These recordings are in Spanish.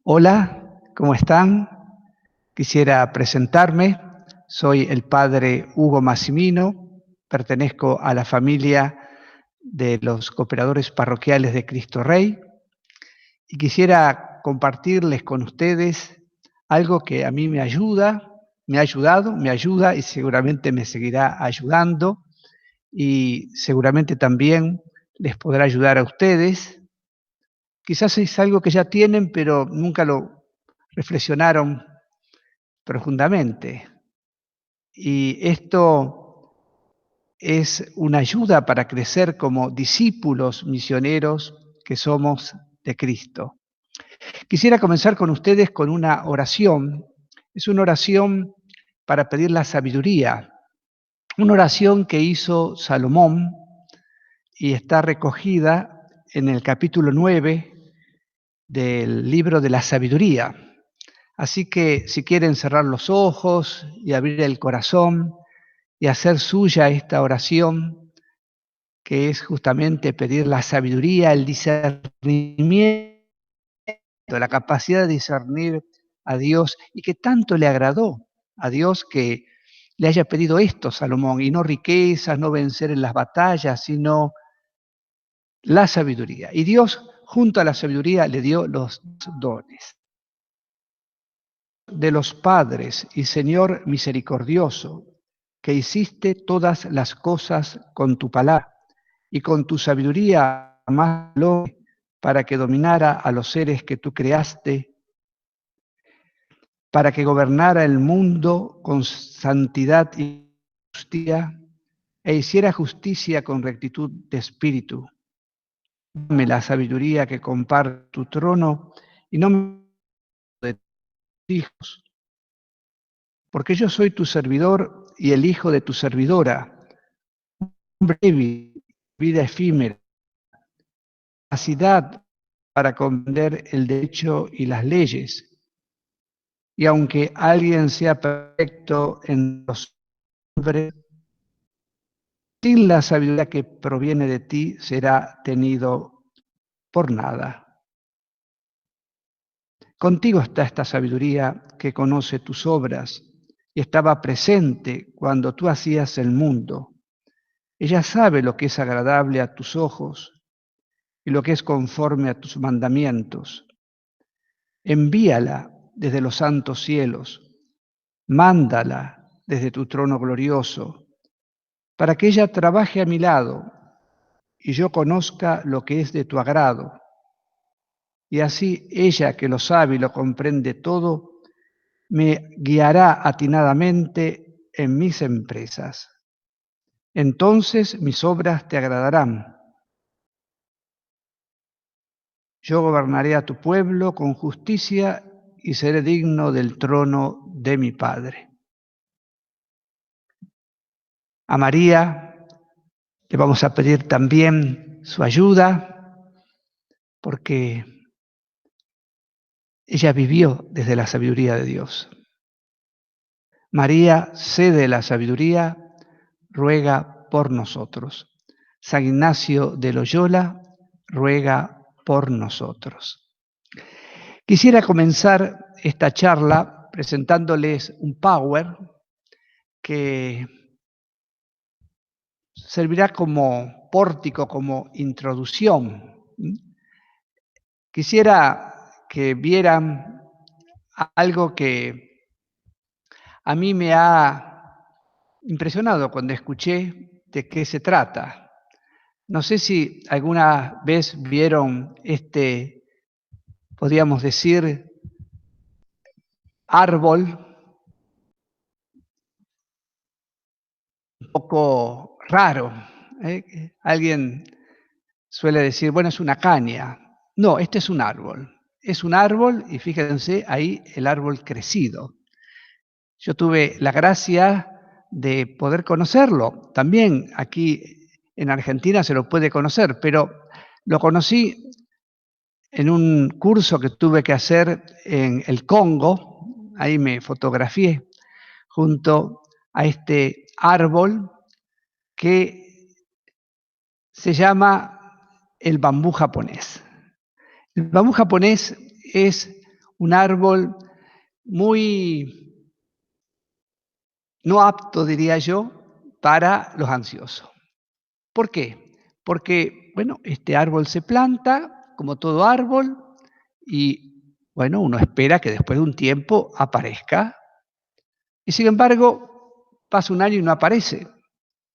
Hola, ¿cómo están? Quisiera presentarme. Soy el padre Hugo Massimino, pertenezco a la familia de los cooperadores parroquiales de Cristo Rey y quisiera compartirles con ustedes algo que a mí me ayuda, me ha ayudado, me ayuda y seguramente me seguirá ayudando y seguramente también les podrá ayudar a ustedes. Quizás es algo que ya tienen, pero nunca lo reflexionaron profundamente. Y esto es una ayuda para crecer como discípulos misioneros que somos de Cristo. Quisiera comenzar con ustedes con una oración. Es una oración para pedir la sabiduría, una oración que hizo Salomón y está recogida en el capítulo 9 del libro de la sabiduría. Así que si quieren cerrar los ojos y abrir el corazón y hacer suya esta oración, que es justamente pedir la sabiduría, el discernimiento, la capacidad de discernir a Dios y que tanto le agradó a Dios que le haya pedido esto Salomón, y no riquezas, no vencer en las batallas, sino la sabiduría. Y Dios, junto a la sabiduría, le dio los dones. De los padres y Señor misericordioso, que hiciste todas las cosas con tu palabra y con tu sabiduría más para que dominara a los seres que tú creaste, para que gobernara el mundo con santidad y justicia e hiciera justicia con rectitud de espíritu. Dame la sabiduría que comparte tu trono y no me de tus hijos, porque yo soy tu servidor y el hijo de tu servidora, breve, vida efímera, capacidad para comprender el derecho y las leyes. Y aunque alguien sea perfecto en los hombres, sin la sabiduría que proviene de ti será tenido por nada. Contigo está esta sabiduría que conoce tus obras y estaba presente cuando tú hacías el mundo. Ella sabe lo que es agradable a tus ojos y lo que es conforme a tus mandamientos. Envíala desde los santos cielos, mándala desde tu trono glorioso, para que ella trabaje a mi lado y yo conozca lo que es de tu agrado. Y así ella, que lo sabe y lo comprende todo, me guiará atinadamente en mis empresas. Entonces mis obras te agradarán. Yo gobernaré a tu pueblo con justicia y seré digno del trono de mi Padre. A María le vamos a pedir también su ayuda, porque ella vivió desde la sabiduría de Dios. María, sede de la sabiduría, ruega por nosotros. San Ignacio de Loyola, ruega por nosotros. Quisiera comenzar esta charla presentándoles un power que servirá como pórtico, como introducción. Quisiera que vieran algo que a mí me ha impresionado cuando escuché de qué se trata. No sé si alguna vez vieron este, podríamos decir, árbol un poco raro. Alguien suele decir, bueno, es una caña. No, este es un árbol. Es un árbol y fíjense ahí el árbol crecido. Yo tuve la gracia de poder conocerlo. También aquí en Argentina se lo puede conocer, pero lo conocí en un curso que tuve que hacer en el Congo. Ahí me fotografié junto a este árbol que se llama el bambú japonés. El bambú japonés es un árbol muy no apto, diría yo, para los ansiosos. ¿Por qué? Porque, bueno, este árbol se planta, como todo árbol, y, bueno, uno espera que después de un tiempo aparezca, y sin embargo, pasa un año y no aparece.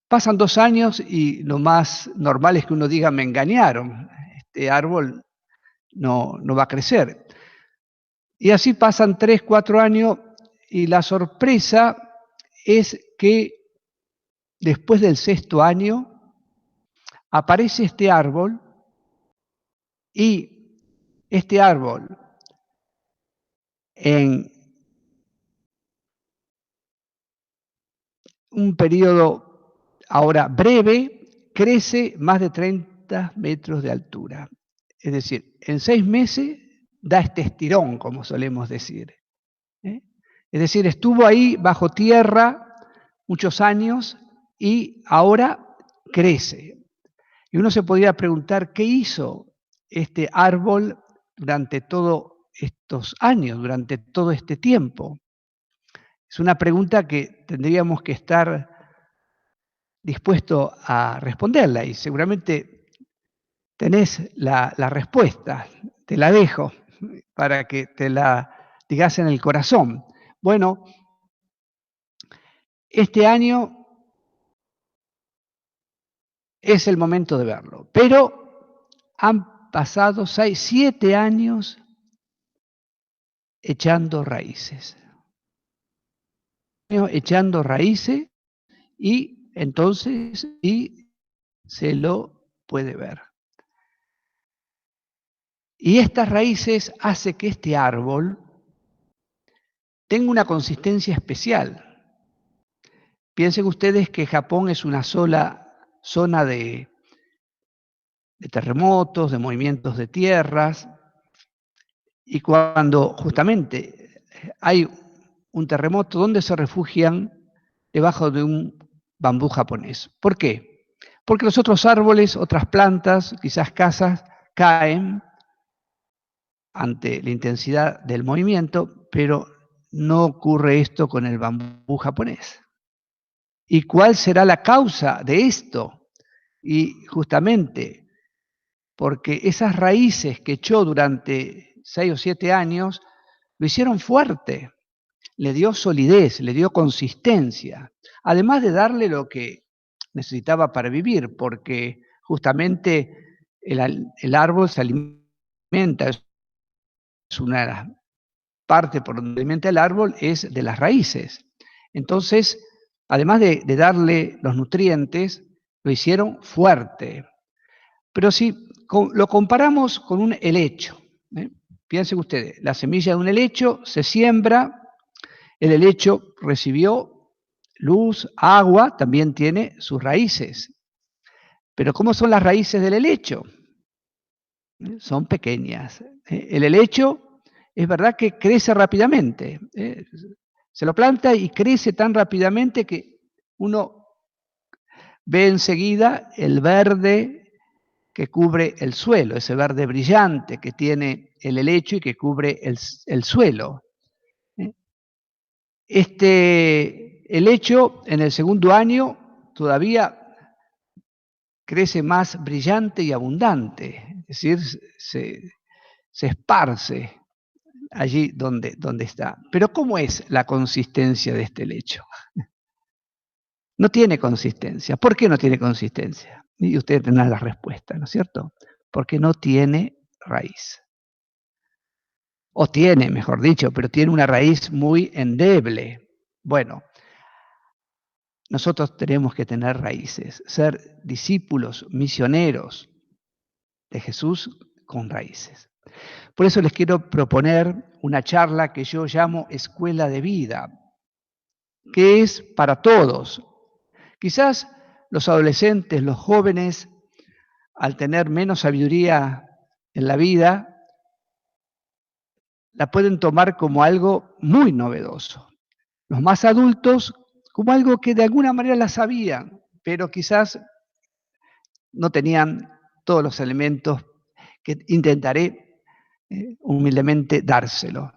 Pasan 2 años y lo más normal es que uno diga: "Me engañaron, este árbol no va a crecer". Y así pasan 3, 4 años, y la sorpresa es que después del sexto año aparece este árbol, y este árbol en un periodo ahora breve crece más de 30 metros de altura. Es decir, en 6 meses da este estirón, como solemos decir, ¿eh? Es decir, estuvo ahí bajo tierra muchos años y ahora crece. Y uno se podría preguntar, ¿qué hizo este árbol durante todos estos años, durante todo este tiempo? Es una pregunta que tendríamos que estar dispuestos a responderla, y seguramente tenés la respuesta. Te la dejo para que te la digas en el corazón. Bueno, este año es el momento de verlo, pero han pasado 6, 7 años echando raíces. Echando raíces, y entonces sí se lo puede ver. Y estas raíces hace que este árbol tenga una consistencia especial. Piensen ustedes que Japón es una sola zona de terremotos, de movimientos de tierras, y cuando justamente hay un terremoto, ¿dónde se refugian? Debajo de un bambú japonés. ¿Por qué? Porque los otros árboles, otras plantas, quizás casas, caen ante la intensidad del movimiento, pero no ocurre esto con el bambú japonés. ¿Y cuál será la causa de esto? Y justamente porque esas raíces que echó durante 6 o 7 años lo hicieron fuerte, le dio solidez, le dio consistencia, además de darle lo que necesitaba para vivir, porque justamente el árbol se alimenta, es una de las partes por donde alimenta el árbol, es de las raíces. Entonces, además de darle los nutrientes, lo hicieron fuerte. Pero si lo comparamos con un helecho, ¿eh? Piensen ustedes, la semilla de un helecho se siembra, el helecho recibió luz, agua, también tiene sus raíces. Pero ¿cómo son las raíces del helecho? Son pequeñas. El helecho es verdad que crece rápidamente. Se lo planta y crece tan rápidamente que uno ve enseguida el verde que cubre el suelo, ese verde brillante que tiene el helecho y que cubre el suelo. Este helecho en el segundo año todavía crece más brillante y abundante, es decir, se esparce allí donde está. Pero ¿cómo es la consistencia de este helecho? No tiene consistencia. ¿Por qué no tiene consistencia? Y ustedes tendrán la respuesta, ¿no es cierto? Porque no tiene raíz. O tiene, mejor dicho, pero tiene una raíz muy endeble. Bueno, nosotros tenemos que tener raíces, ser discípulos, misioneros de Jesús con raíces. Por eso les quiero proponer una charla que yo llamo Escuela de Vida, que es para todos. Quizás los adolescentes, los jóvenes, al tener menos sabiduría en la vida, la pueden tomar como algo muy novedoso. Los más adultos como algo que de alguna manera la sabían, pero quizás no tenían todos los elementos que intentaré humildemente dárselo.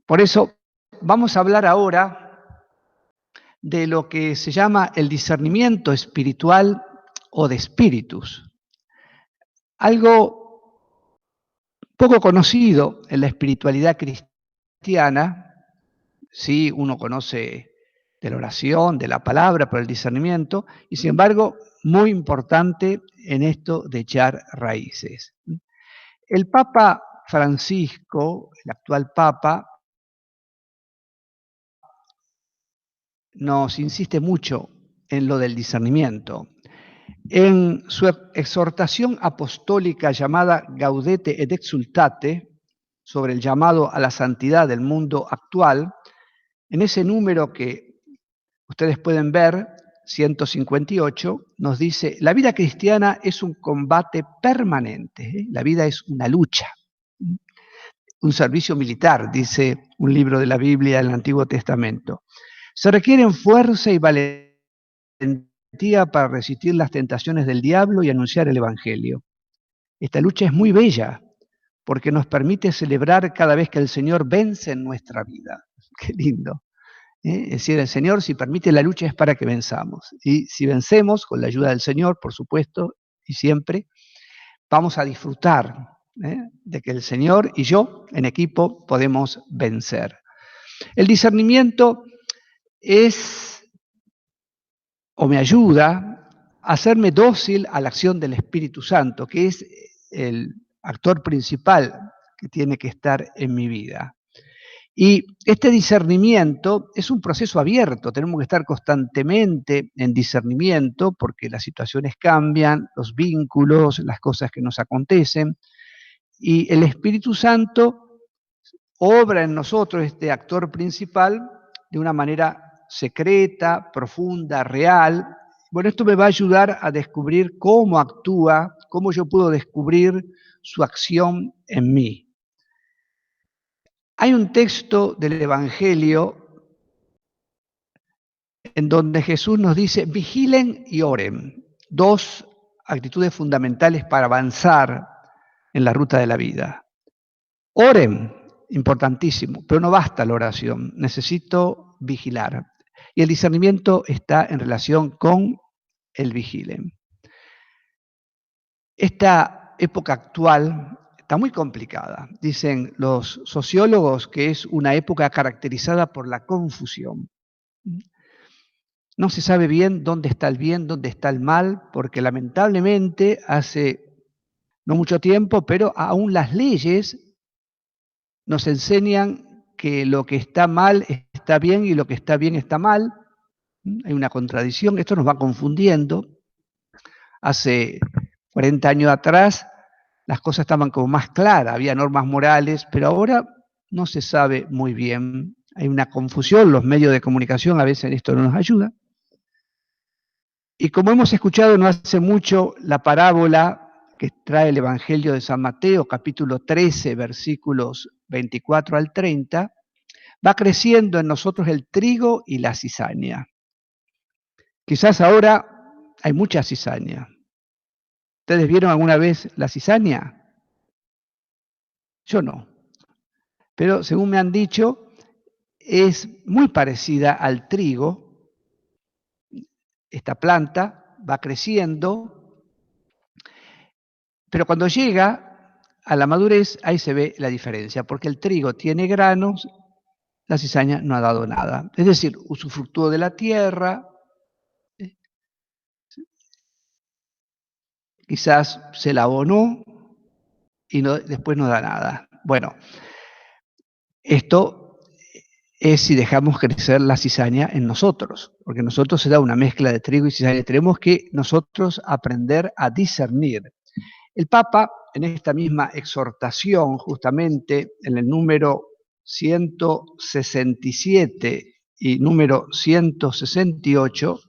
Por eso vamos a hablar ahora de lo que se llama el discernimiento espiritual o de espíritus. Algo poco conocido en la espiritualidad cristiana. Sí, uno conoce de la oración, de la palabra, pero el discernimiento, y sin embargo, muy importante en esto de echar raíces. El Papa Francisco, el actual Papa, nos insiste mucho en lo del discernimiento. En su exhortación apostólica llamada Gaudete et Exsultate, sobre el llamado a la santidad del mundo actual, en ese número que ustedes pueden ver, 158, nos dice, la vida cristiana es un combate permanente, la vida es una lucha, un servicio militar, dice un libro de la Biblia del Antiguo Testamento. Se requieren fuerza y valentía para resistir las tentaciones del diablo y anunciar el Evangelio. Esta lucha es muy bella porque nos permite celebrar cada vez que el Señor vence en nuestra vida. Qué lindo. Es decir, el Señor, si permite la lucha, es para que venzamos. Y si vencemos, con la ayuda del Señor, por supuesto, y siempre, vamos a disfrutar de que el Señor y yo, en equipo, podemos vencer. El discernimiento es, o me ayuda, a hacerme dócil a la acción del Espíritu Santo, que es el actor principal que tiene que estar en mi vida. Y este discernimiento es un proceso abierto, tenemos que estar constantemente en discernimiento porque las situaciones cambian, los vínculos, las cosas que nos acontecen, y el Espíritu Santo obra en nosotros, este actor principal, de una manera secreta, profunda, real. Bueno, esto me va a ayudar a descubrir cómo actúa, cómo yo puedo descubrir su acción en mí. Hay un texto del Evangelio en donde Jesús nos dice, vigilen y oren, dos actitudes fundamentales para avanzar en la ruta de la vida. Oren, importantísimo, pero no basta la oración, necesito vigilar. Y el discernimiento está en relación con el vigilen. Esta época actual está muy complicada. Dicen los sociólogos que es una época caracterizada por la confusión. No se sabe bien dónde está el bien, dónde está el mal, porque lamentablemente hace no mucho tiempo, pero aún las leyes nos enseñan que lo que está mal está bien y lo que está bien está mal. Hay una contradicción, esto nos va confundiendo. Hace 40 años atrás las cosas estaban como más claras, había normas morales, pero ahora no se sabe muy bien. Hay una confusión, los medios de comunicación a veces en esto no nos ayudan. Y como hemos escuchado no hace mucho, la parábola que trae el Evangelio de San Mateo, capítulo 13, versículos 24 al 30, va creciendo en nosotros el trigo y la cizaña. Quizás ahora hay mucha cizaña. ¿Ustedes vieron alguna vez la cizaña? Yo no. Pero según me han dicho, es muy parecida al trigo. Esta planta va creciendo, pero cuando llega a la madurez, ahí se ve la diferencia, porque el trigo tiene granos, la cizaña no ha dado nada. Es decir, usufructúa de la tierra, quizás se la abonó y después no da nada. Bueno, esto es si dejamos crecer la cizaña en nosotros, porque nosotros se da una mezcla de trigo y cizaña. Tenemos que nosotros aprender a discernir. El Papa, en esta misma exhortación, justamente en el número 167 y número 168,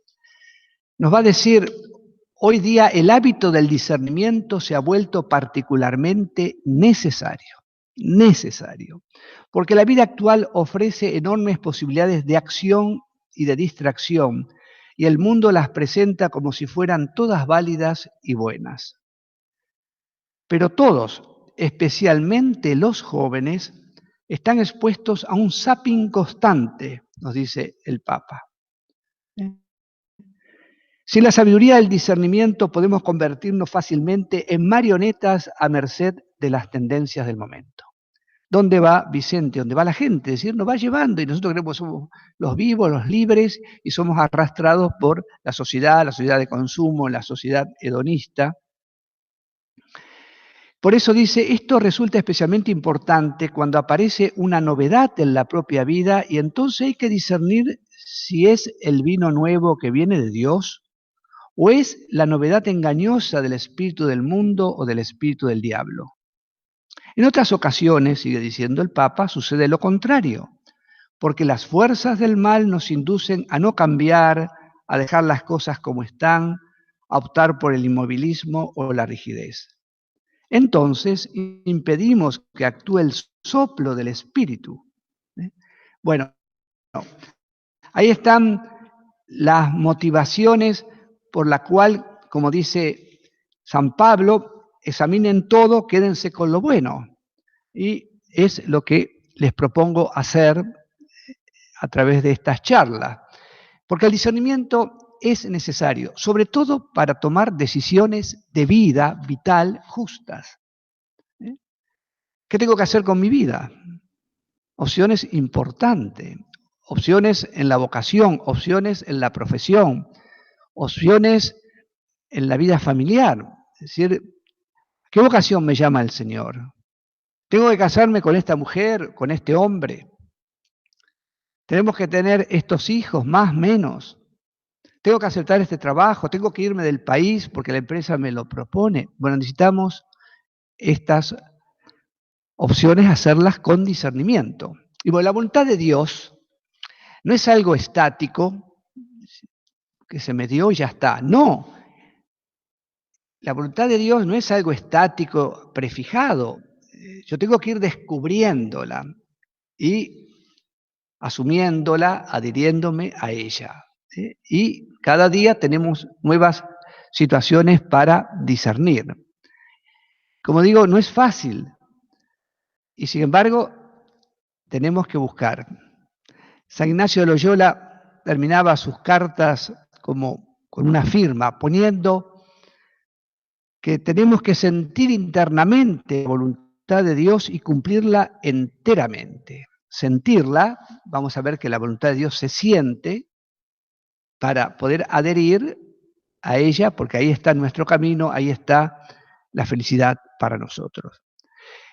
nos va a decir, hoy día el hábito del discernimiento se ha vuelto particularmente necesario, porque la vida actual ofrece enormes posibilidades de acción y de distracción, y el mundo las presenta como si fueran todas válidas y buenas. Pero todos, especialmente los jóvenes, están expuestos a un zapping constante, nos dice el Papa. Sin la sabiduría del discernimiento podemos convertirnos fácilmente en marionetas a merced de las tendencias del momento. ¿Dónde va Vicente? ¿Dónde va la gente? Es decir, nos va llevando y nosotros creemos que somos los vivos, los libres y somos arrastrados por la sociedad de consumo, la sociedad hedonista. Por eso dice, esto resulta especialmente importante cuando aparece una novedad en la propia vida y entonces hay que discernir si es el vino nuevo que viene de Dios o es la novedad engañosa del espíritu del mundo o del espíritu del diablo. En otras ocasiones, sigue diciendo el Papa, sucede lo contrario, porque las fuerzas del mal nos inducen a no cambiar, a dejar las cosas como están, a optar por el inmovilismo o la rigidez. Entonces, impedimos que actúe el soplo del Espíritu. Bueno, ahí están las motivaciones por la cual, como dice San Pablo, examinen todo, quédense con lo bueno. Y es lo que les propongo hacer a través de estas charlas. Porque el discernimiento es necesario, sobre todo para tomar decisiones de vida vital justas. ¿Qué tengo que hacer con mi vida? Opciones importantes, opciones en la vocación, opciones en la profesión, opciones en la vida familiar. Es decir, ¿qué vocación me llama el Señor? ¿Tengo que casarme con esta mujer, con este hombre? ¿Tenemos que tener estos hijos, más, menos? ¿Tengo que aceptar este trabajo? ¿Tengo que irme del país porque la empresa me lo propone? Bueno, necesitamos estas opciones, hacerlas con discernimiento. Y bueno, la voluntad de Dios no es algo estático, que se me dio y ya está. No. La voluntad de Dios no es algo estático, prefijado. Yo tengo que ir descubriéndola y asumiéndola, adhiriéndome a ella. ¿Sí? Y cada día tenemos nuevas situaciones para discernir. Como digo, no es fácil. Y sin embargo, tenemos que buscar. San Ignacio de Loyola terminaba sus cartas como con una firma, poniendo que tenemos que sentir internamente la voluntad de Dios y cumplirla enteramente. Sentirla, vamos a ver que la voluntad de Dios se siente para poder adherir a ella, porque ahí está nuestro camino, ahí está la felicidad para nosotros.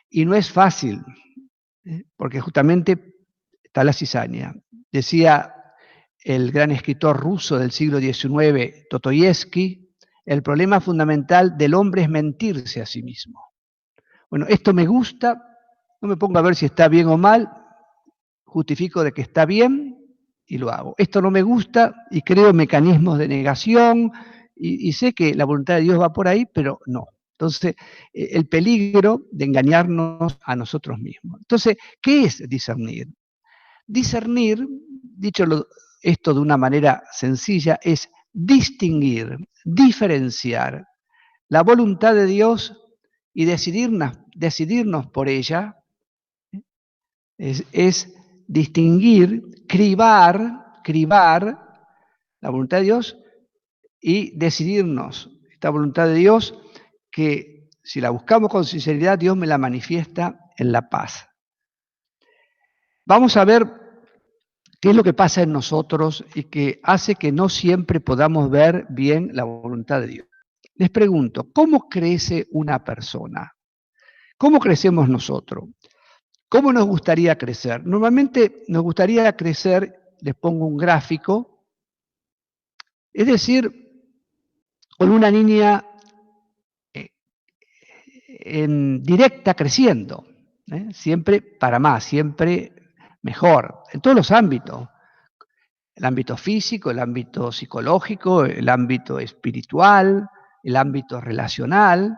Y no es fácil, porque justamente está la cizaña. Decía el gran escritor ruso del siglo XIX, Dostoyevsky, el problema fundamental del hombre es mentirse a sí mismo. Bueno, esto me gusta, no me pongo a ver si está bien o mal, justifico de que está bien y lo hago. Esto no me gusta y creo mecanismos de negación y sé que la voluntad de Dios va por ahí, pero no. Entonces, el peligro de engañarnos a nosotros mismos. Entonces, ¿qué es discernir? Discernir, dicho esto de una manera sencilla, es distinguir, diferenciar la voluntad de Dios y decidirnos por ella, es distinguir, cribar la voluntad de Dios y decidirnos. Esta voluntad de Dios que si la buscamos con sinceridad, Dios me la manifiesta en la paz. Vamos a ver qué es lo que pasa en nosotros y que hace que no siempre podamos ver bien la voluntad de Dios. Les pregunto, ¿cómo crece una persona? ¿Cómo crecemos nosotros? ¿Cómo nos gustaría crecer? Normalmente nos gustaría crecer, les pongo un gráfico, es decir, con una niña en directa creciendo, siempre para más, siempre mejor, en todos los ámbitos. El ámbito físico, el ámbito psicológico, el ámbito espiritual, el ámbito relacional,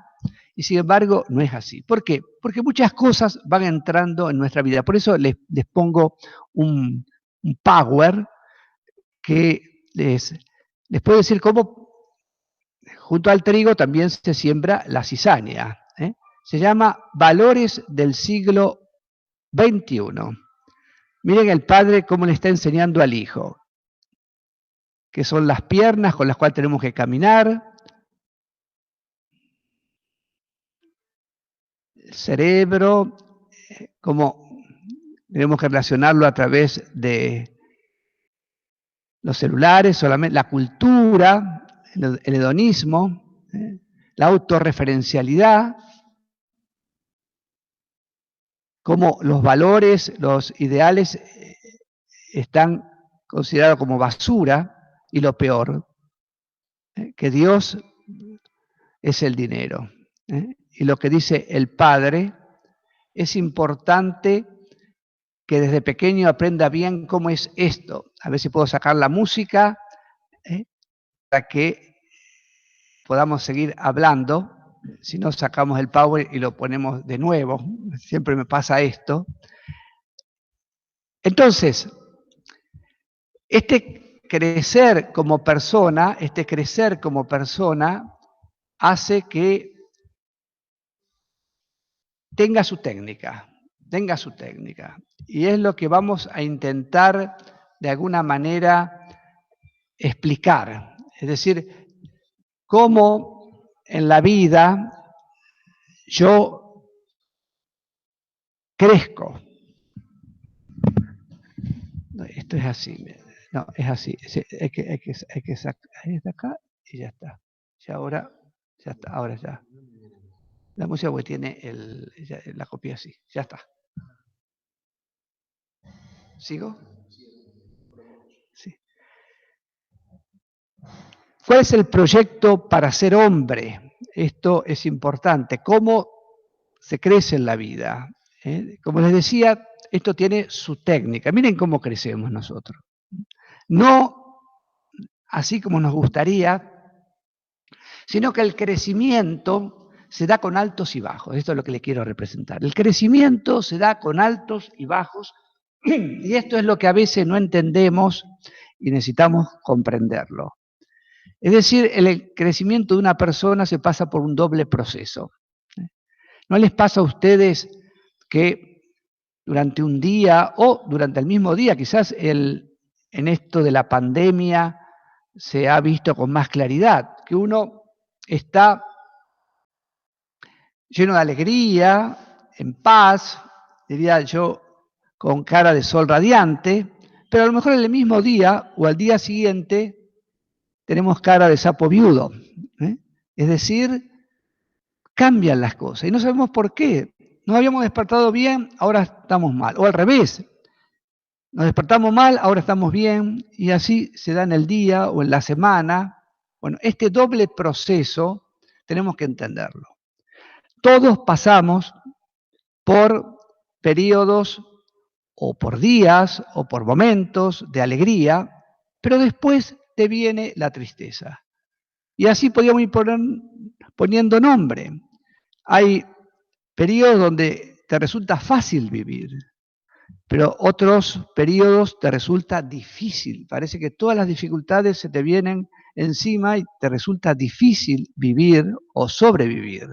y sin embargo no es así. ¿Por qué? Porque muchas cosas van entrando en nuestra vida. Por eso les pongo un power que les puedo decir cómo junto al trigo también se siembra la cizaña. se llama Valores del siglo XXI. Miren el padre cómo le está enseñando al hijo, que son las piernas con las cuales tenemos que caminar, el cerebro, cómo tenemos que relacionarlo a través de los celulares, solamente la cultura, el hedonismo, la autorreferencialidad, cómo los valores, los ideales están considerados como basura y lo peor, que Dios es el dinero. Y lo que dice el Padre, es importante que desde pequeño aprenda bien cómo es esto. A ver si puedo sacar la música para que podamos seguir hablando. Si no, sacamos el power y lo ponemos de nuevo. Siempre me pasa esto. Entonces, este crecer como persona hace que tenga su técnica. Y es lo que vamos a intentar de alguna manera explicar. Es decir, cómo en la vida yo crezco. No, esto es así. No, es así. Hay que sacar. Ahí está acá y ya está. Ya ahora, ya está. Ahora ya. La música porque tiene la copia así. Ya está. ¿Sigo? Sí. ¿Cuál es el proyecto para ser hombre? Esto es importante. ¿Cómo se crece en la vida? Como les decía, esto tiene su técnica. Miren cómo crecemos nosotros. No así como nos gustaría, sino que el crecimiento se da con altos y bajos. Esto es lo que le quiero representar. El crecimiento se da con altos y bajos, y esto es lo que a veces no entendemos y necesitamos comprenderlo. Es decir, el crecimiento de una persona se pasa por un doble proceso. ¿No les pasa a ustedes que durante un día o durante el mismo día, quizás en esto de la pandemia se ha visto con más claridad, que uno está lleno de alegría, en paz, diría yo, con cara de sol radiante, pero a lo mejor en el mismo día o al día siguiente tenemos cara de sapo viudo. Es decir, cambian las cosas y no sabemos por qué. Nos habíamos despertado bien, ahora estamos mal. O al revés, nos despertamos mal, ahora estamos bien, y así se da en el día o en la semana. Bueno, este doble proceso tenemos que entenderlo. Todos pasamos por periodos o por días o por momentos de alegría, pero después te viene la tristeza. Y así podríamos ir poniendo nombre. Hay periodos donde te resulta fácil vivir, pero otros periodos te resulta difícil. Parece que todas las dificultades se te vienen encima y te resulta difícil vivir o sobrevivir.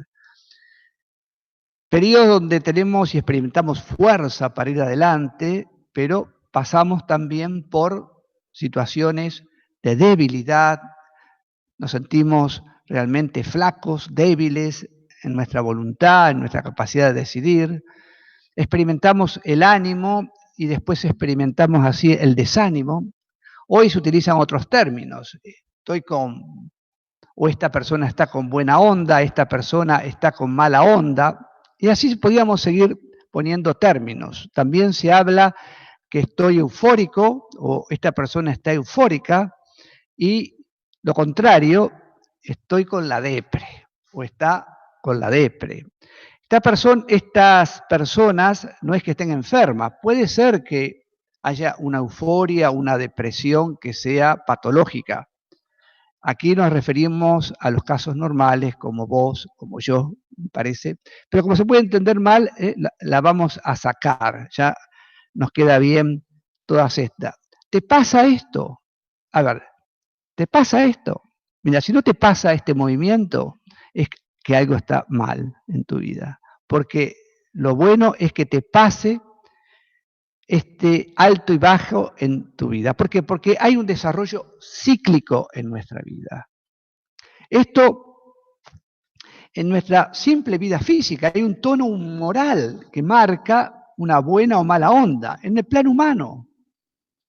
Periodos donde tenemos y experimentamos fuerza para ir adelante, pero pasamos también por situaciones de debilidad, nos sentimos realmente flacos, débiles en nuestra voluntad, en nuestra capacidad de decidir. Experimentamos el ánimo y después experimentamos así el desánimo. Hoy se utilizan otros términos. O esta persona está con buena onda, esta persona está con mala onda. Y así podríamos seguir poniendo términos. También se habla que estoy eufórico o esta persona está eufórica y lo contrario, estoy con la depre o está con la depre. Estas personas no es que estén enfermas, puede ser que haya una euforia, una depresión que sea patológica. Aquí nos referimos a los casos normales, como vos, como yo, me parece, pero como se puede entender mal, la vamos a sacar, ya nos queda bien todas estas. ¿Te pasa esto? A ver, ¿te pasa esto? Mira, si no te pasa este movimiento, es que algo está mal en tu vida. porque lo bueno es que te pase este alto y bajo en tu vida. ¿Por qué? Porque hay un desarrollo cíclico en nuestra vida. Esto, en nuestra simple vida física, hay un tono moral que marca una buena o mala onda en el plano humano.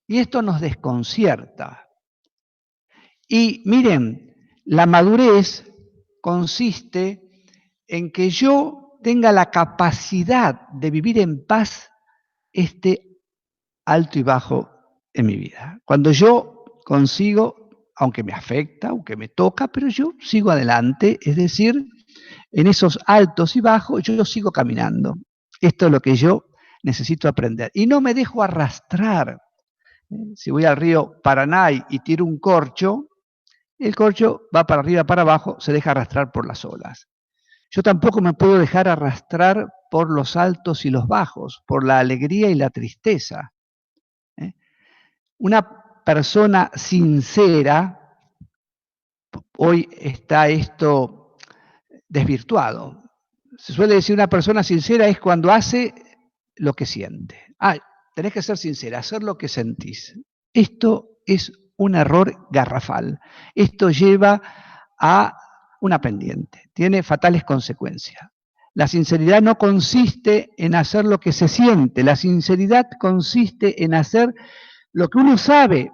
Y esto nos desconcierta. Y miren, la madurez consiste en que yo tenga la capacidad de vivir en paz este alto y bajo en mi vida. Cuando yo consigo, aunque me afecta, aunque me toca, pero yo sigo adelante, es decir, en esos altos y bajos yo sigo caminando. Esto es lo que yo necesito aprender. Y no me dejo arrastrar. Si voy al río Paraná y tiro un corcho, el corcho va para arriba, para abajo, se deja arrastrar por las olas. Yo tampoco me puedo dejar arrastrar por los altos y los bajos, por la alegría y la tristeza. Una persona sincera, hoy está esto desvirtuado. Se suele decir una persona sincera es cuando hace lo que siente. Tenés que ser sincera, hacer lo que sentís. Esto es un error garrafal. Esto lleva a una pendiente, tiene fatales consecuencias. La sinceridad no consiste en hacer lo que se siente, la sinceridad consiste en hacer lo que uno sabe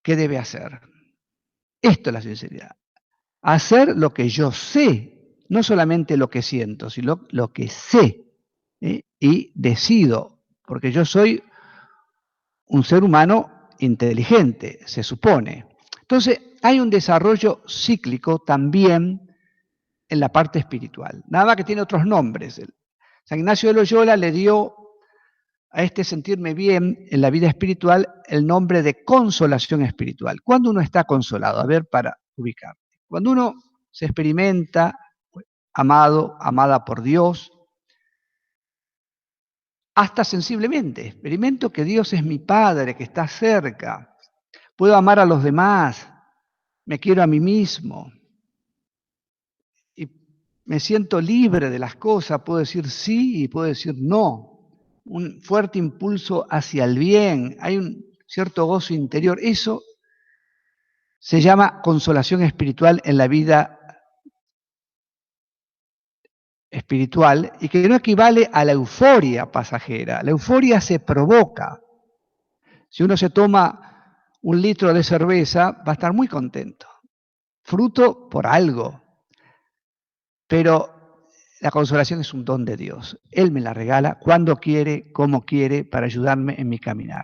que debe hacer. Esto es la sinceridad. Hacer lo que yo sé, no solamente lo que siento, sino lo que sé, y decido, porque yo soy un ser humano inteligente, se supone. Entonces, hay un desarrollo cíclico también en la parte espiritual. Nada más que tiene otros nombres. San Ignacio de Loyola le dio a este sentirme bien en la vida espiritual el nombre de consolación espiritual. ¿Cuándo uno está consolado? A ver, para ubicar. Cuando uno se experimenta amado, amada por Dios, hasta sensiblemente, experimento que Dios es mi Padre, que está cerca, puedo amar a los demás, me quiero a mí mismo, y me siento libre de las cosas, puedo decir sí y puedo decir no, un fuerte impulso hacia el bien, hay un cierto gozo interior, eso se llama consolación espiritual en la vida espiritual y que no equivale a la euforia pasajera. La euforia se provoca. Si uno se toma un litro de cerveza, va a estar muy contento, fruto por algo. Pero la consolación es un don de Dios. Él me la regala cuando quiere, como quiere, para ayudarme en mi caminar.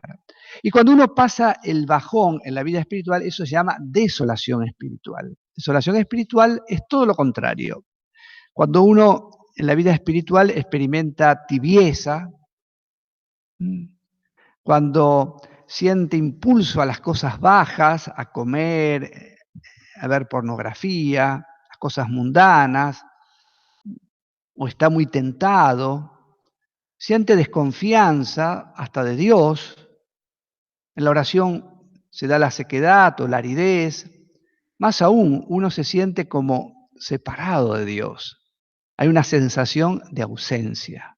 Y cuando uno pasa el bajón en la vida espiritual, eso se llama desolación espiritual. Desolación espiritual es todo lo contrario. Cuando uno en la vida espiritual experimenta tibieza, cuando siente impulso a las cosas bajas, a comer, a ver pornografía, a cosas mundanas, o está muy tentado, siente desconfianza hasta de Dios, en la oración se da la sequedad o la aridez, más aún uno se siente como separado de Dios, hay una sensación de ausencia.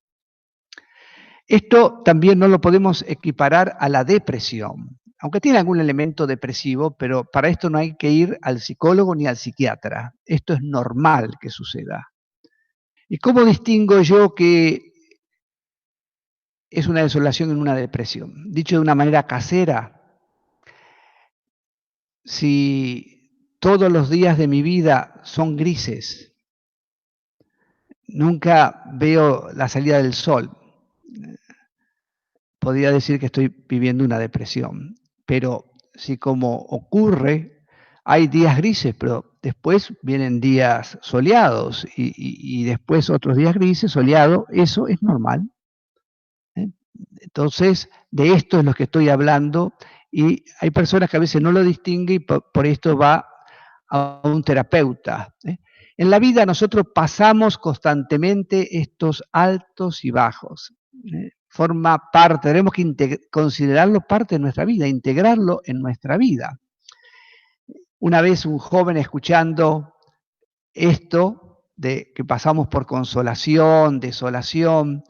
Esto también no lo podemos equiparar a la depresión, aunque tiene algún elemento depresivo, pero para esto no hay que ir al psicólogo ni al psiquiatra. Esto es normal que suceda. ¿Y cómo distingo yo que es una desolación en una depresión? Dicho de una manera casera, si todos los días de mi vida son grises, nunca veo la salida del sol, podría decir que estoy viviendo una depresión. Pero si como ocurre, hay días grises, pero después vienen días soleados y después otros días grises, soleados, eso es normal. Entonces, de esto es lo que estoy hablando y hay personas que a veces no lo distinguen y por esto va a un terapeuta. En la vida nosotros pasamos constantemente estos altos y bajos. Forma parte, tenemos que considerarlo parte de nuestra vida, integrarlo en nuestra vida. Una vez un joven escuchando esto de que pasamos por consolación, desolación,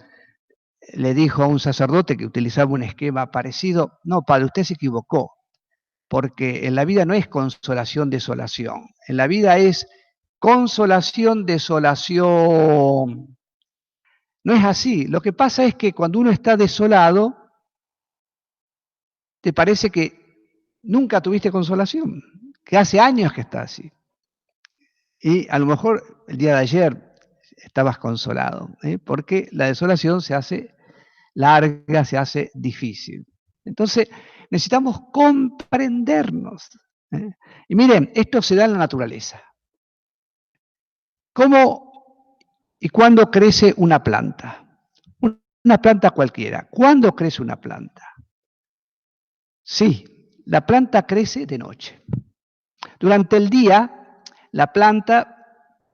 le dijo a un sacerdote que utilizaba un esquema parecido, no, padre, usted se equivocó, porque en la vida no es consolación, desolación, en la vida es consolación, desolación. No es así. Lo que pasa es que cuando uno está desolado, te parece que nunca tuviste consolación, que hace años que está así. Y a lo mejor el día de ayer estabas consolado, porque la desolación se hace larga, se hace difícil. Entonces, necesitamos comprendernos. Y miren, esto se da en la naturaleza. ¿Cómo y cuándo crece una planta? Una planta cualquiera. ¿Cuándo crece una planta? Sí, la planta crece de noche. Durante el día, la planta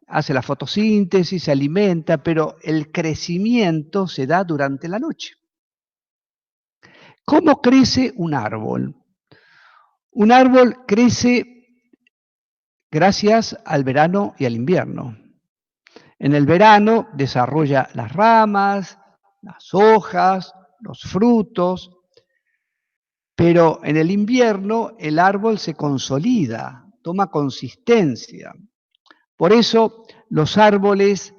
hace la fotosíntesis, se alimenta, pero el crecimiento se da durante la noche. ¿Cómo crece un árbol? Un árbol crece gracias al verano y al invierno. En el verano desarrolla las ramas, las hojas, los frutos, pero en el invierno el árbol se consolida, toma consistencia. Por eso los árboles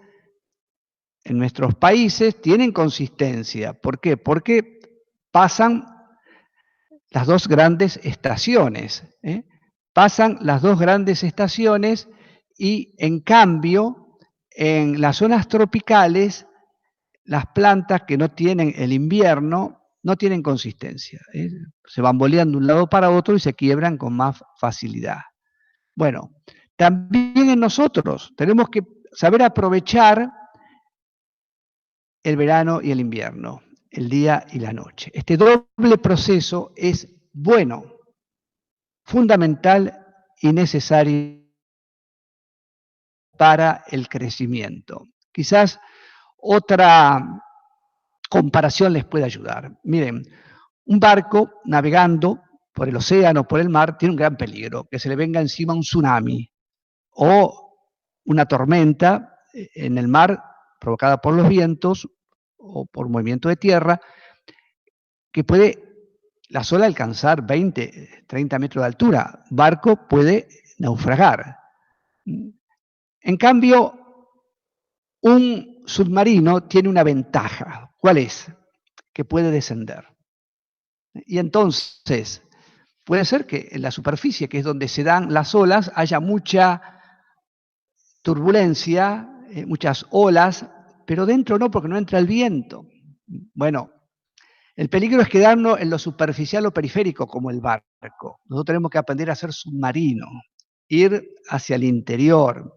en nuestros países tienen consistencia. ¿Por qué? Porque pasan las dos grandes estaciones. Pasan las dos grandes estaciones y en cambio en las zonas tropicales las plantas que no tienen el invierno no tienen consistencia. Se bambolean de un lado para otro y se quiebran con más facilidad. Bueno, también en nosotros tenemos que saber aprovechar el verano y el invierno, el día y la noche. Este doble proceso es bueno, fundamental y necesario para el crecimiento. Quizás otra comparación les puede ayudar. Miren, un barco navegando por el océano, por el mar, tiene un gran peligro, que se le venga encima un tsunami o una tormenta en el mar provocada por los vientos o por movimiento de tierra, que puede la ola alcanzar 20, 30 metros de altura. Barco puede naufragar. En cambio, un submarino tiene una ventaja. ¿Cuál es? Que puede descender. Y entonces, puede ser que en la superficie, que es donde se dan las olas, haya mucha turbulencia, muchas olas, pero dentro no, porque no entra el viento. Bueno, el peligro es quedarnos en lo superficial o periférico, como el barco. Nosotros tenemos que aprender a ser submarinos, ir hacia el interior,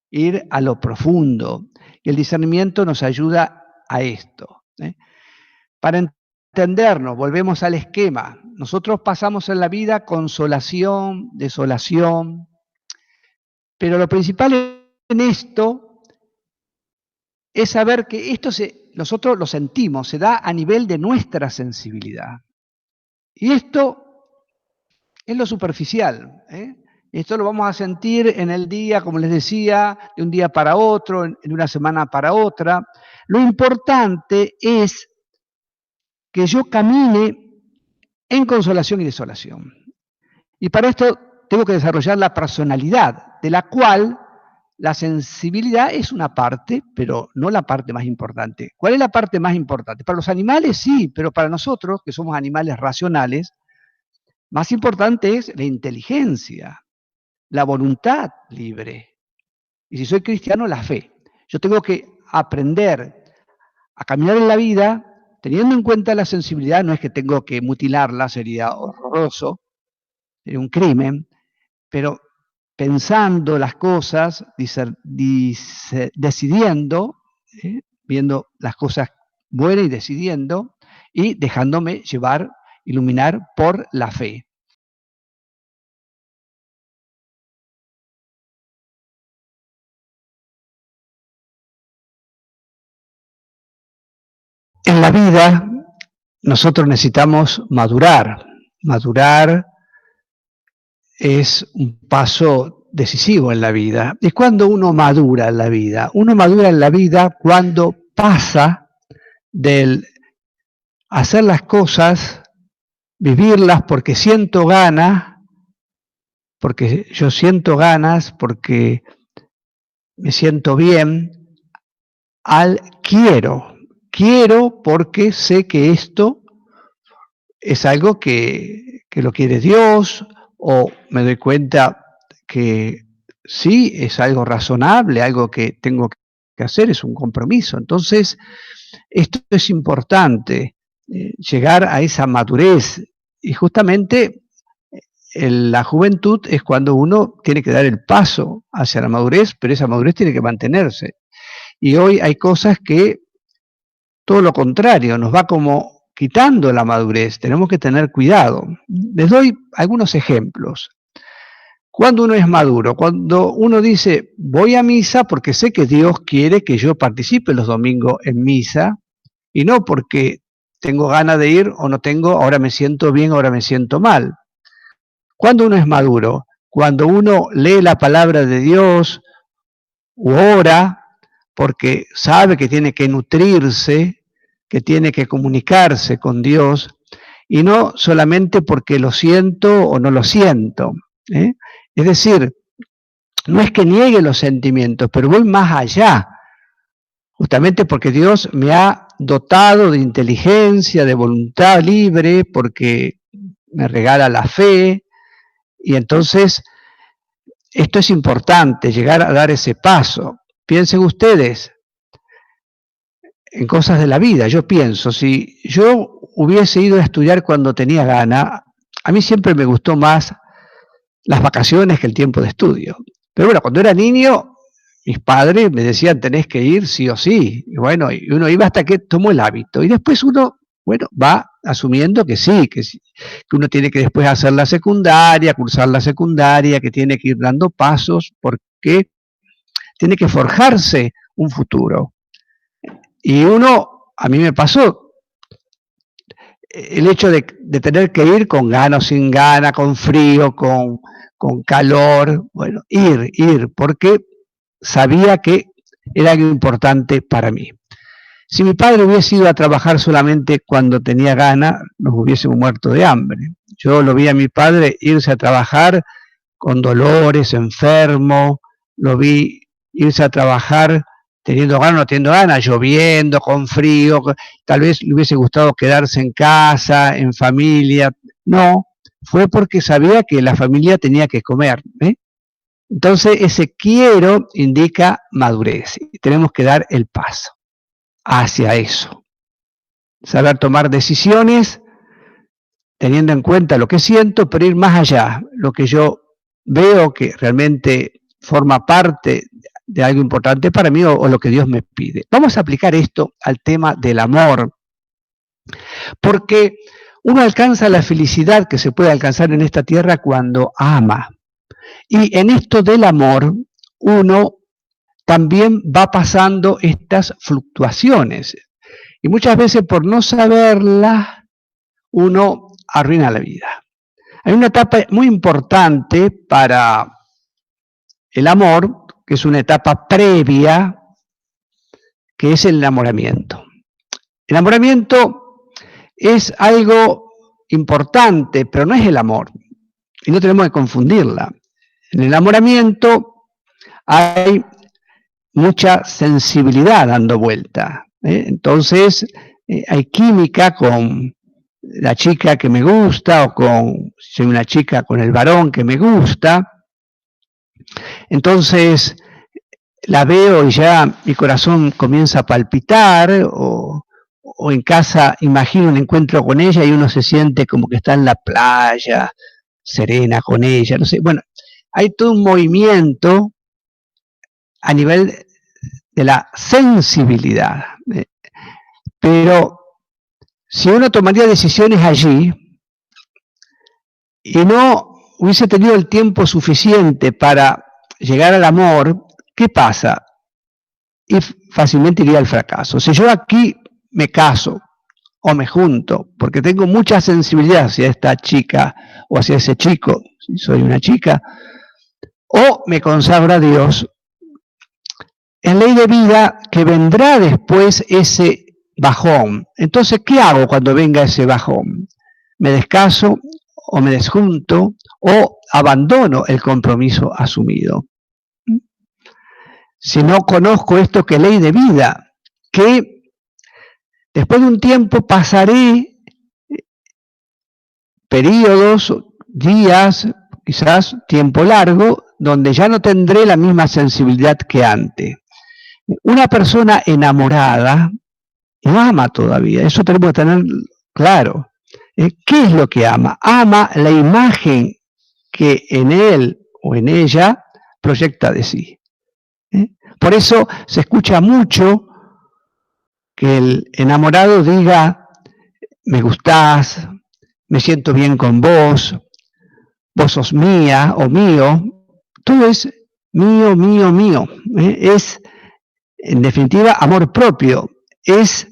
ir a lo profundo. Y el discernimiento nos ayuda a esto. Para entendernos, volvemos al esquema. Nosotros pasamos en la vida consolación, desolación, pero lo principal en esto es saber que esto nosotros lo sentimos, se da a nivel de nuestra sensibilidad. Y esto es lo superficial. Esto lo vamos a sentir en el día, como les decía, de un día para otro, en una semana para otra. Lo importante es que yo camine en consolación y desolación. Y para esto tengo que desarrollar la personalidad, de la cual la sensibilidad es una parte, pero no la parte más importante. ¿Cuál es la parte más importante? Para los animales sí, pero para nosotros, que somos animales racionales, más importante es la inteligencia, la voluntad libre. Y si soy cristiano, la fe. Yo tengo que aprender a caminar en la vida teniendo en cuenta la sensibilidad. No es que tengo que mutilarla, sería horroroso, sería un crimen, pero pensando las cosas, decidiendo, viendo las cosas buenas y decidiendo, y dejándome llevar, iluminar por la fe. En la vida nosotros necesitamos madurar. Madurar es un paso decisivo en la vida. Es cuando uno madura en la vida. Uno madura en la vida cuando pasa del hacer las cosas, vivirlas porque siento ganas, porque yo siento ganas, porque me siento bien, al quiero. Quiero porque sé que esto es algo que lo quiere Dios, o me doy cuenta que sí, es algo razonable, algo que tengo que hacer, es un compromiso. Entonces, esto es importante, llegar a esa madurez. Y justamente en la juventud es cuando uno tiene que dar el paso hacia la madurez, pero esa madurez tiene que mantenerse. Y hoy hay cosas que todo lo contrario, nos va como quitando la madurez, tenemos que tener cuidado. Les doy algunos ejemplos. Cuando uno es maduro, cuando uno dice, voy a misa porque sé que Dios quiere que yo participe los domingos en misa, y no porque tengo ganas de ir o no tengo, ahora me siento bien, ahora me siento mal. Cuando uno es maduro, cuando uno lee la palabra de Dios u ora, porque sabe que tiene que nutrirse, que tiene que comunicarse con Dios, y no solamente porque lo siento o no lo siento. Es decir, no es que niegue los sentimientos, pero voy más allá, justamente porque Dios me ha dotado de inteligencia, de voluntad libre, porque me regala la fe, y entonces esto es importante, llegar a dar ese paso. Piensen ustedes en cosas de la vida. Yo pienso, si yo hubiese ido a estudiar cuando tenía gana, a mí siempre me gustó más las vacaciones que el tiempo de estudio. Pero bueno, cuando era niño, mis padres me decían, tenés que ir sí o sí. Y bueno, y uno iba hasta que tomó el hábito. Y después uno, bueno, va asumiendo que sí, que uno tiene que después hacer la secundaria, cursar la secundaria, que tiene que ir dando pasos, porque tiene que forjarse un futuro. Y uno, a mí me pasó, el hecho de tener que ir con ganas o sin gana, con frío, con calor, bueno, ir, porque sabía que era algo importante para mí. Si mi padre hubiese ido a trabajar solamente cuando tenía gana, nos hubiésemos muerto de hambre. Yo lo vi a mi padre irse a trabajar con dolores, enfermo, lo vi irse a trabajar teniendo ganas, no teniendo ganas, lloviendo, con frío, tal vez le hubiese gustado quedarse en casa, en familia. No, fue porque sabía que la familia tenía que comer. Entonces ese quiero indica madurez y tenemos que dar el paso hacia eso. Saber tomar decisiones teniendo en cuenta lo que siento, pero ir más allá, lo que yo veo que realmente forma parte de algo importante para mí o lo que Dios me pide. Vamos a aplicar esto al tema del amor, porque uno alcanza la felicidad que se puede alcanzar en esta tierra cuando ama. Y en esto del amor, uno también va pasando estas fluctuaciones. Y muchas veces por no saberlas, uno arruina la vida. Hay una etapa muy importante para el amor, que es una etapa previa, que es el enamoramiento. El enamoramiento es algo importante, pero no es el amor. Y no tenemos que confundirla. En el enamoramiento hay mucha sensibilidad dando vuelta. Entonces, hay química con la chica que me gusta o con, si soy una chica, con el varón que me gusta. Entonces, la veo y ya mi corazón comienza a palpitar o en casa imagino un encuentro con ella y uno se siente como que está en la playa, serena con ella, no sé. Bueno, hay todo un movimiento a nivel de la sensibilidad. Pero si uno tomaría decisiones allí y no hubiese tenido el tiempo suficiente para llegar al amor, ¿qué pasa? Y fácilmente iría al fracaso. Si yo aquí me caso o me junto, porque tengo mucha sensibilidad hacia esta chica o hacia ese chico, si soy una chica, o me consagro a Dios. Es ley de vida que vendrá después ese bajón. Entonces, ¿qué hago cuando venga ese bajón? ¿Me descaso o me desjunto o abandono el compromiso asumido? Si no conozco esto que es ley de vida, que después de un tiempo pasaré periodos, días, quizás tiempo largo, donde ya no tendré la misma sensibilidad que antes. Una persona enamorada no ama todavía, eso tenemos que tener claro. ¿Qué es lo que ama? Ama la imagen que en él o en ella proyecta de sí. Por eso se escucha mucho que el enamorado diga, me gustás, me siento bien con vos, vos sos mía o mío, todo es mío, mío, mío. Es, en definitiva, amor propio, es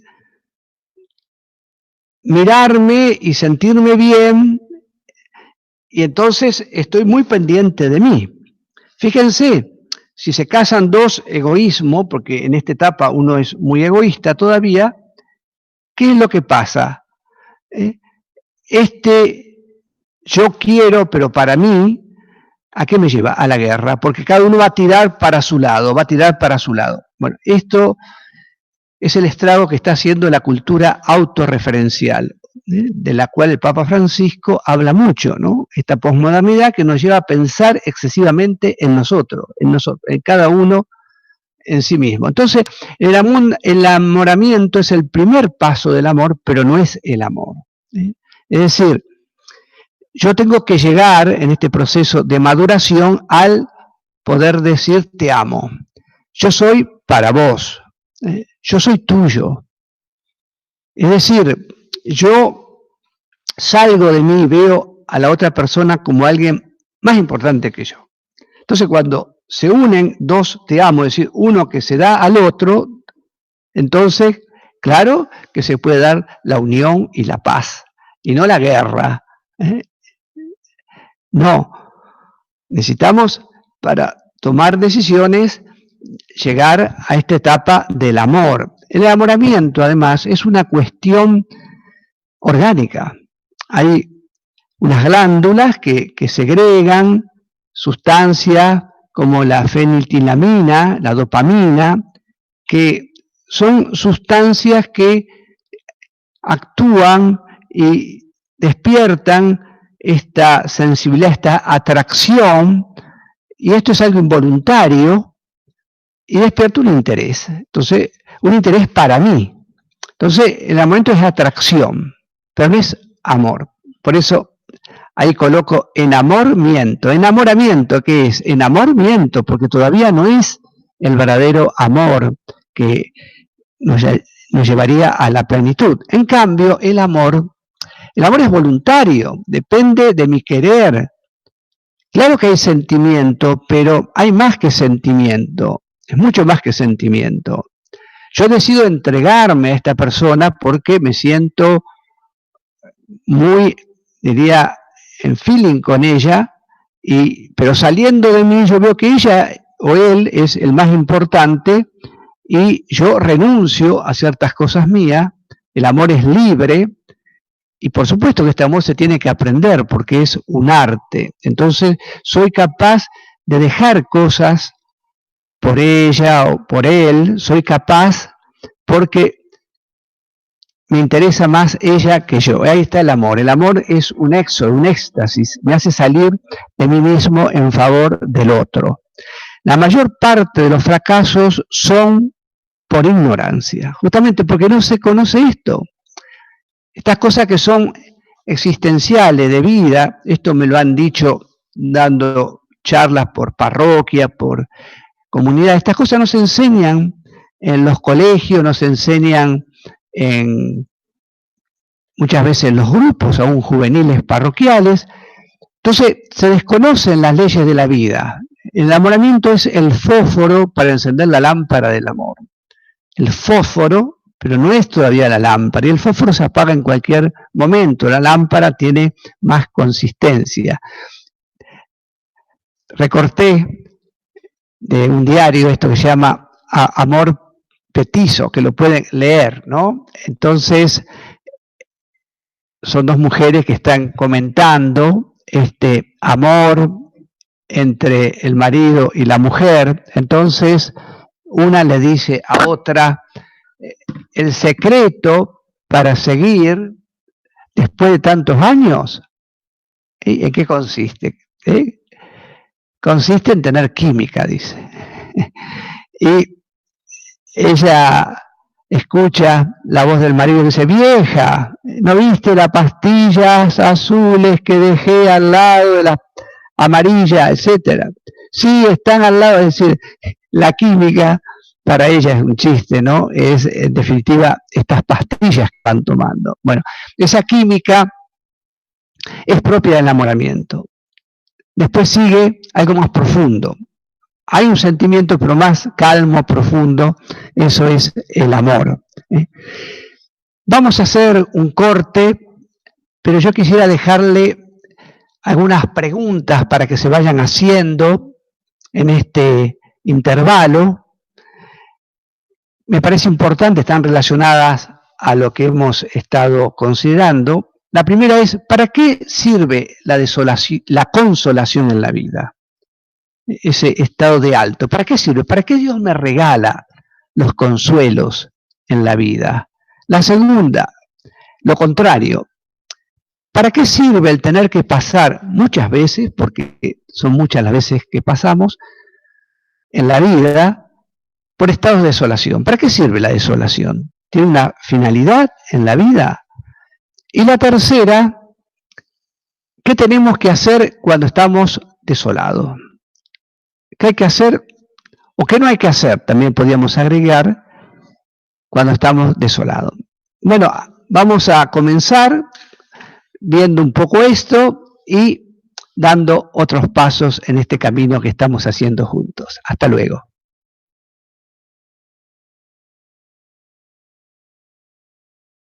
mirarme y sentirme bien, y entonces estoy muy pendiente de mí. Fíjense, si se casan dos egoísmos, porque en esta etapa uno es muy egoísta todavía, ¿qué es lo que pasa? Yo quiero, pero para mí, ¿a qué me lleva? A la guerra, porque cada uno va a tirar para su lado, va a tirar para su lado. Bueno, esto es el estrago que está haciendo la cultura autorreferencial, de la cual el Papa Francisco habla mucho, ¿no? Esta posmodernidad que nos lleva a pensar excesivamente en nosotros, en cada uno en sí mismo. Entonces, el enamoramiento es el primer paso del amor, pero no es el amor. Es decir, yo tengo que llegar en este proceso de maduración al poder decir te amo. Yo soy para vos. Yo soy tuyo. Es decir, yo salgo de mí y veo a la otra persona como alguien más importante que yo. Entonces, cuando se unen dos te amo, es decir, uno que se da al otro, entonces, claro que se puede dar la unión y la paz, y no la guerra. No, necesitamos para tomar decisiones llegar a esta etapa del amor. El enamoramiento, además, es una cuestión orgánica. Hay unas glándulas que segregan sustancias como la feniltilamina, la dopamina, que son sustancias que actúan y despiertan esta sensibilidad, esta atracción, y esto es algo involuntario, y despierta un interés. Entonces, un interés para mí. Entonces, el enamoramiento es atracción, pero no es amor. Por eso, ahí coloco enamoramiento. ¿Enamoramiento qué es? Enamoramiento, porque todavía no es el verdadero amor que nos llevaría a la plenitud. En cambio, el amor es voluntario, depende de mi querer. Claro que hay sentimiento, pero hay más que sentimiento, es mucho más que sentimiento. Yo decido entregarme a esta persona porque me siento muy, diría, en feeling con ella, pero saliendo de mí yo veo que ella o él es el más importante y yo renuncio a ciertas cosas mías. El amor es libre y por supuesto que este amor se tiene que aprender porque es un arte. Entonces soy capaz de dejar cosas por ella o por él, soy capaz porque me interesa más ella que yo. Ahí está el amor. El amor es un éxodo, un éxtasis, me hace salir de mí mismo en favor del otro. La mayor parte de los fracasos son por ignorancia, justamente porque no se conoce esto. Estas cosas que son existenciales, de vida, esto me lo han dicho dando charlas por parroquia, por comunidad, estas cosas no se enseñan en los colegios, no se enseñan muchas veces en los grupos, aún juveniles parroquiales. Entonces se desconocen las leyes de la vida. El enamoramiento es el fósforo para encender la lámpara del amor. El fósforo, pero no es todavía la lámpara, y el fósforo se apaga en cualquier momento, la lámpara tiene más consistencia. recorté de un diario esto que se llama Amor Petizo, que lo pueden leer, ¿no? Entonces, son dos mujeres que están comentando este amor entre el marido y la mujer. Entonces, una le dice a otra, el secreto para seguir después de tantos años, ¿en qué consiste? Consiste en tener química, dice. Y ella escucha la voz del marido que dice, vieja, ¿no viste las pastillas azules que dejé al lado de las amarillas, etcétera? Sí, están al lado, es decir, la química para ella es un chiste, ¿no? Es, en definitiva, estas pastillas que están tomando. Bueno, esa química es propia del enamoramiento. Después sigue algo más profundo. Hay un sentimiento, pero más calmo, profundo, eso es el amor. Vamos a hacer un corte, pero yo quisiera dejarle algunas preguntas para que se vayan haciendo en este intervalo. Me parece importante, están relacionadas a lo que hemos estado considerando. La primera es, ¿para qué sirve la desolación, la consolación en la vida? Ese estado de alto. ¿Para qué sirve? ¿Para qué Dios me regala los consuelos en la vida? La segunda, lo contrario. ¿Para qué sirve el tener que pasar muchas veces, porque son muchas las veces que pasamos en la vida, por estados de desolación? ¿Para qué sirve la desolación? ¿Tiene una finalidad en la vida? Y la tercera, ¿qué tenemos que hacer cuando estamos desolados? ¿Qué hay que hacer o qué no hay que hacer? También podríamos agregar cuando estamos desolados. Bueno, vamos a comenzar viendo un poco esto y dando otros pasos en este camino que estamos haciendo juntos. Hasta luego.